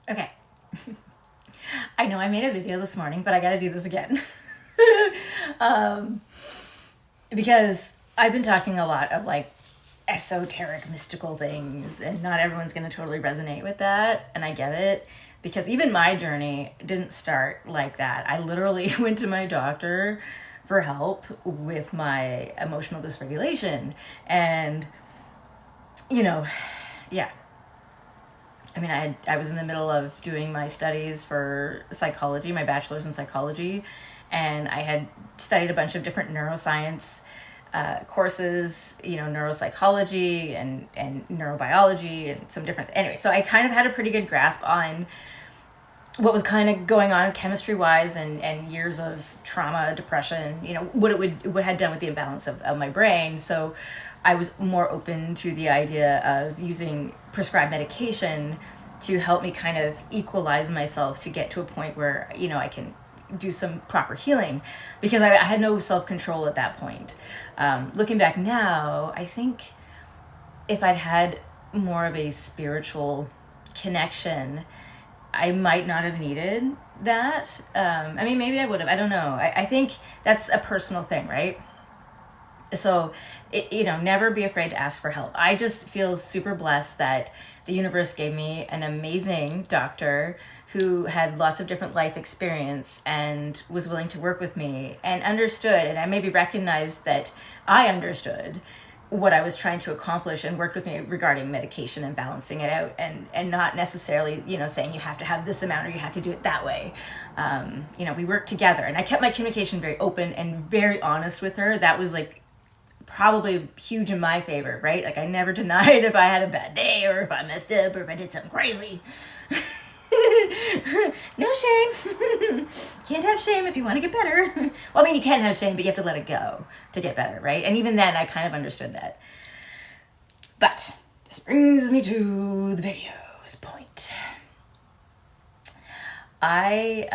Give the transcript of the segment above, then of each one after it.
Okay. I know I made a video this morning, but I gotta do this again. um, because I've been talking a lot of like esoteric, mystical things, and not everyone's gonna totally resonate with that, and I get it. Because even my journey didn't start like that. I literally went to my doctor for help with my emotional dysregulation. And, you know, yeah, I mean, I was in the middle of doing my studies for psychology, my bachelor's in psychology, and I had studied a bunch of different neuroscience courses, neuropsychology and neurobiology and some different. Anyway, so I kind of had a pretty good grasp on what was kind of going on chemistry wise and years of trauma, depression, what it had done with the imbalance of my brain. So I was more open to the idea of using prescribed medication to help me kind of equalize myself to get to a point where, I can do some proper healing, because I had no self-control at that point. Looking back now, I think if I'd had more of a spiritual connection, I might not have needed that. I mean, maybe I would have. I don't know. I think that's a personal thing, right? So, never be afraid to ask for help. I just feel super blessed that the universe gave me an amazing doctor who had lots of different life experience and was willing to work with me and understood, and I maybe recognized that I understood what I was trying to accomplish and worked with me regarding medication and balancing it out, and not necessarily, saying you have to have this amount or you have to do it that way. We worked together, and I kept my communication very open and very honest with her. That was like probably huge in my favor, right? Like I never denied if I had a bad day or if I messed up or if I did something crazy. No shame. Can't have shame if you want to get better. Well, I mean, you can have shame, but you have to let it go to get better, right? And even then, I kind of understood that. But this brings me to the video's point. I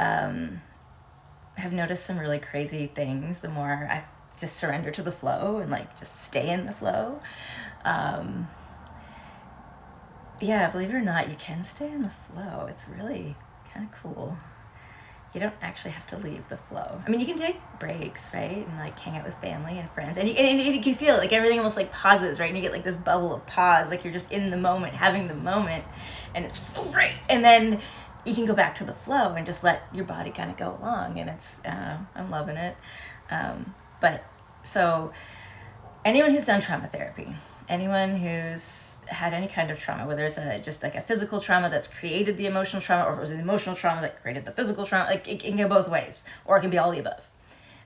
have noticed some really crazy things the more I just surrender to the flow and like just stay in the flow. Yeah, believe it or not, you can stay in the flow. It's really kind of cool. You don't actually have to leave the flow. I mean, you can take breaks, right? And like hang out with family and friends. And you can feel it, like everything almost like pauses, right? And you get like this bubble of pause, like you're just in the moment, having the moment. And it's so great. And then you can go back to the flow and just let your body kind of go along. And it's, I'm loving it. But so anyone who's done trauma therapy, anyone who's had any kind of trauma, whether it's just like a physical trauma that's created the emotional trauma, or if it was an emotional trauma that created the physical trauma, like it can go both ways, or it can be all the above.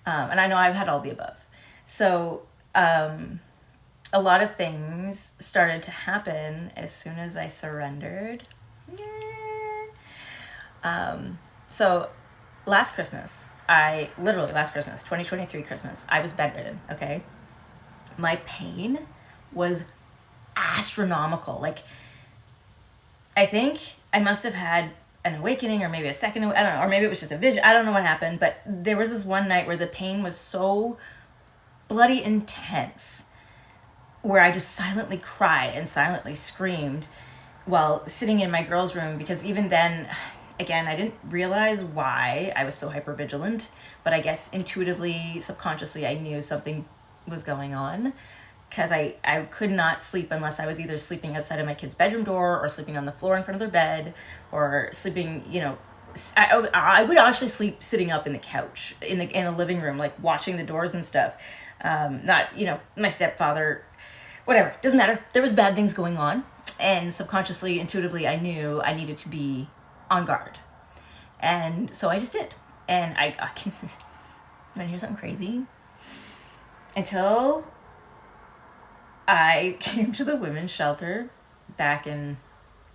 And I know I've had all the above. So a lot of things started to happen as soon as I surrendered. So last Christmas, last Christmas, 2023 Christmas, I was bedridden, okay? My pain was astronomical. Like, I think I must have had an awakening, or maybe a second, I don't know, or maybe it was just a vision. I don't know what happened, but there was this one night where the pain was so bloody intense, where I just silently cried and silently screamed while sitting in my girls' room, because even then, again, I didn't realize why I was so hypervigilant, but I guess intuitively, subconsciously, I knew something was going on, because I could not sleep unless I was either sleeping outside of my kid's bedroom door or sleeping on the floor in front of their bed, or sleeping, I would actually sleep sitting up in the couch in the living room, like watching the doors and stuff. Not, my stepfather, whatever, doesn't matter. There was bad things going on, and subconsciously, intuitively, I knew I needed to be on guard. And so I just did. And I can, want to hear something crazy? Until I came to the women's shelter back in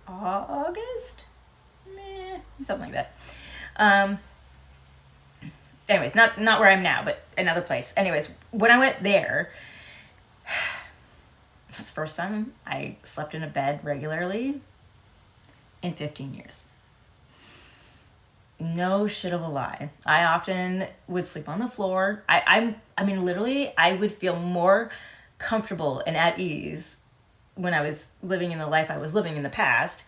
August? Something like that. Anyways, not where I'm now, but another place. Anyways, when I went there, it's the first time I slept in a bed regularly in 15 years. No shit of a lie. I often would sleep on the floor. I mean, literally, I would feel more comfortable and at ease when I was living in the life I was living in the past,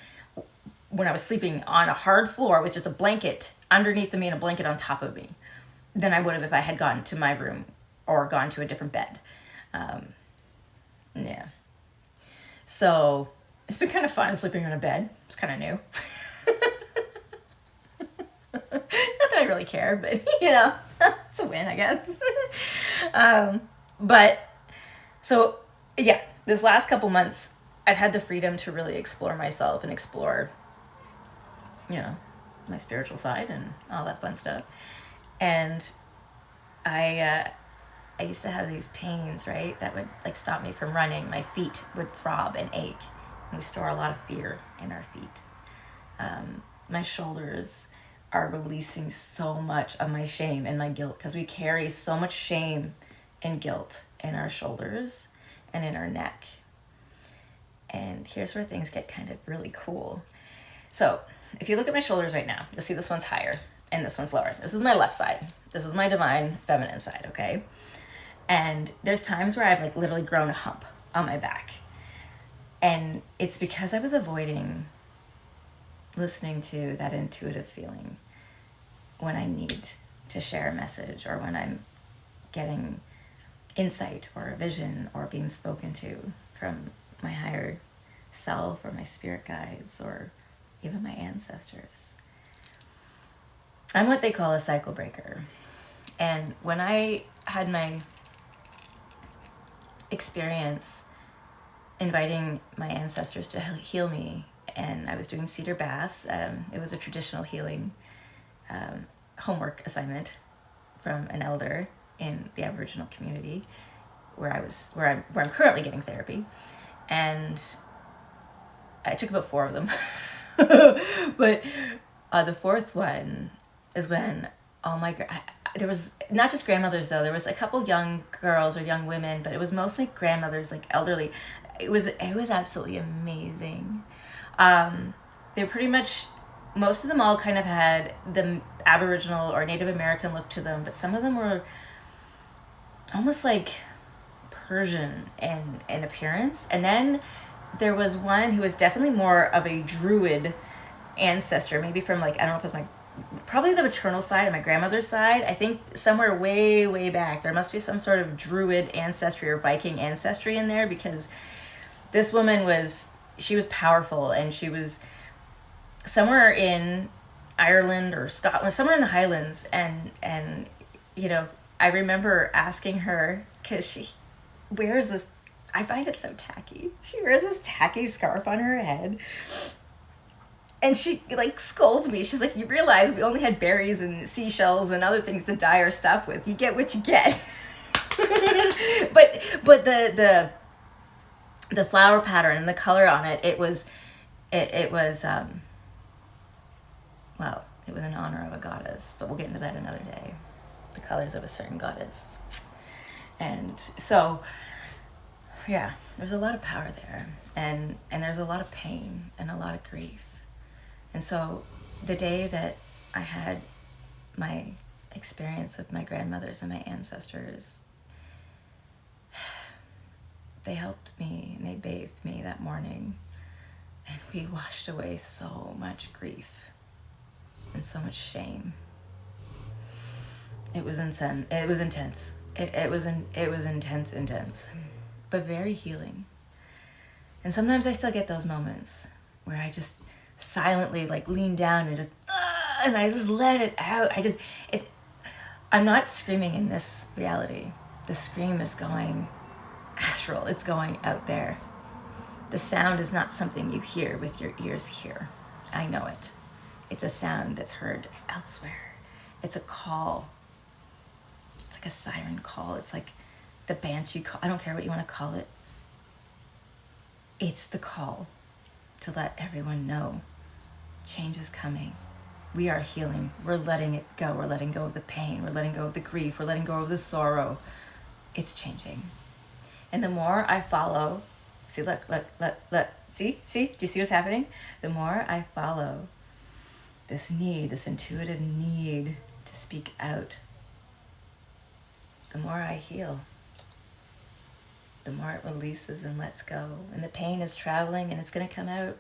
when I was sleeping on a hard floor with just a blanket underneath of me and a blanket on top of me than I would have if I had gone to my room or gone to a different bed. Yeah. So it's been kind of fun sleeping on a bed. It's kind of new. Not that I really care, but it's a win, I guess. But so yeah, this last couple months, I've had the freedom to really explore myself and explore, my spiritual side and all that fun stuff. And I used to have these pains, right, that would like stop me from running. My feet would throb and ache. And we store a lot of fear in our feet. My shoulders are releasing so much of my shame and my guilt because we carry so much shame and guilt in our shoulders and in our neck. And here's where things get kind of really cool. So if you look at my shoulders right now, you'll see this one's higher and this one's lower. This is my left side. This is my divine feminine side, okay? And there's times where I've like literally grown a hump on my back. And it's because I was avoiding listening to that intuitive feeling when I need to share a message or when I'm getting insight or a vision or being spoken to from my higher self or my spirit guides or even my ancestors. I'm what they call a cycle breaker. And when I had my experience inviting my ancestors to heal me, and I was doing cedar baths, it was a traditional healing homework assignment from an elder in the Aboriginal community where I'm currently getting therapy. And I took about 4 of them. But the 4th one is when there was not just grandmothers though, there was a couple young girls or young women, but it was mostly grandmothers, like elderly. It was absolutely amazing. They pretty much, most of them all kind of had the Aboriginal or Native American look to them, but some of them were almost like Persian in appearance. And then there was one who was definitely more of a Druid ancestor, maybe from like, I don't know if it was probably the maternal side of my grandmother's side. I think somewhere way, way back, there must be some sort of Druid ancestry or Viking ancestry in there, because this woman was powerful, and she was somewhere in Ireland or Scotland, somewhere in the Highlands. And I remember asking her, because she wears this, I find it so tacky. She wears this tacky scarf on her head. And she like scolds me. She's like, you realize we only had berries and seashells and other things to dye our stuff with. You get what you get. but the flower pattern and the color on it, it was in honor of a goddess, but we'll get into that another day. The colors of a certain goddess. And so, yeah, there's a lot of power there, and there's a lot of pain and a lot of grief. And so the day that I had my experience with my grandmothers and my ancestors, they helped me and they bathed me that morning, and we washed away so much grief and so much shame. It was insane. It was intense. It was intense, but very healing. And sometimes I still get those moments where I just silently like lean down and and I just let it out. I'm not screaming in this reality. The scream is going astral. It's going out there. The sound is not something you hear with your ears here. I know it. It's a sound that's heard elsewhere. It's a call. It's like a siren call. It's like the banshee call. I don't care what you want to call it. It's the call to let everyone know change is coming. We are healing. We're letting it go. We're letting go of the pain. We're letting go of the grief. We're letting go of the sorrow. It's changing. And the more I follow, see, look, see, do you see what's happening? The more I follow this intuitive need to speak out, the more I heal. The more it releases and lets go. And the pain is traveling and it's going to come out.